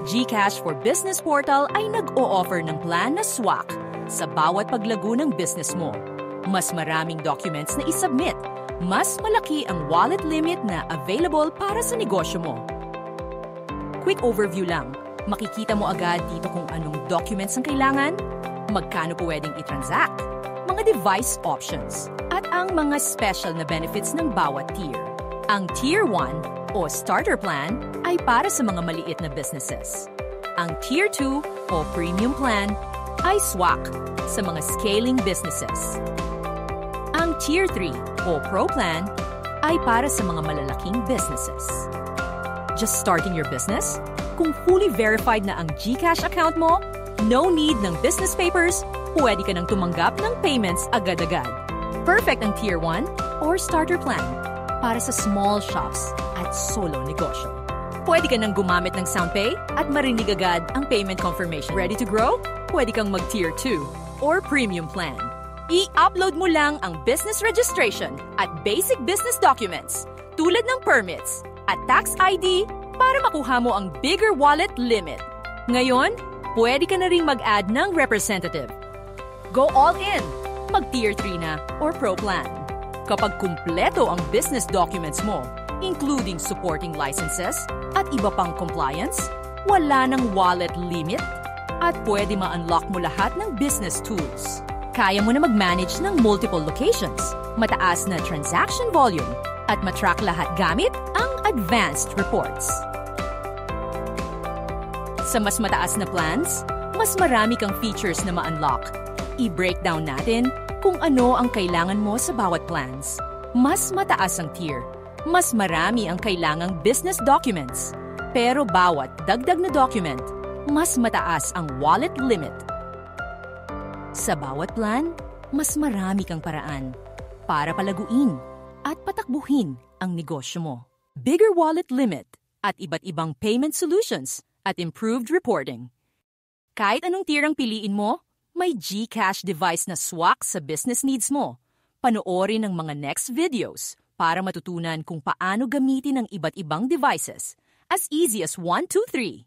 GCash for Business Portal ay nag-o-offer ng plan na swak sa bawat paglago ng business mo. Mas maraming documents na isubmit. Mas malaki ang wallet limit na available para sa negosyo mo. Quick overview lang. Makikita mo agad dito kung anong documents ang kailangan, magkano pwedeng i-transact, mga device options, at ang mga special na benefits ng bawat tier. Ang Tier 1 o Starter Plan ay para sa mga maliit na businesses. Ang Tier 2 o Premium Plan ay swak sa mga scaling businesses. Ang Tier 3 o Pro Plan ay para sa mga malalaking businesses. Just starting your business? Kung fully verified na ang GCash account mo, no need ng business papers, pwede ka nang tumanggap ng payments agad-agad. Perfect ang Tier 1 or Starter Plan para sa small shops at solo negosyo. Pwede ka nang gumamit ng SoundPay at marinig agad ang payment confirmation. Ready to grow? Pwede kang mag-Tier 2 or Premium Plan. I-upload mo lang ang business registration at basic business documents tulad ng permits at tax ID para makuha mo ang bigger wallet limit. Ngayon, pwede ka na ring mag-add ng representative. Go all in! Mag-Tier 3 na or Pro Plan. Kapag kumpleto ang business documents mo, including supporting licenses at iba pang compliance, wala ng wallet limit at pwede ma-unlock mo lahat ng business tools. Kaya mo na mag-manage ng multiple locations, mataas na transaction volume, at matrack lahat gamit ang advanced reports. Sa mas mataas na plans, mas marami kang features na ma-unlock. I-breakdown natin kung ano ang kailangan mo sa bawat plans. Mas mataas ang tier, mas marami ang kailangang business documents. Pero bawat dagdag na document, mas mataas ang wallet limit. Sa bawat plan, mas marami kang paraan para palaguin at patakbuhin ang negosyo mo. Bigger wallet limit at iba't ibang payment solutions at improved reporting. Kahit anong tier ang piliin mo, may GCash device na swak sa business needs mo. Panoorin ang mga next videos para matutunan kung paano gamitin ang iba't ibang devices. As easy as 1, 2, 3.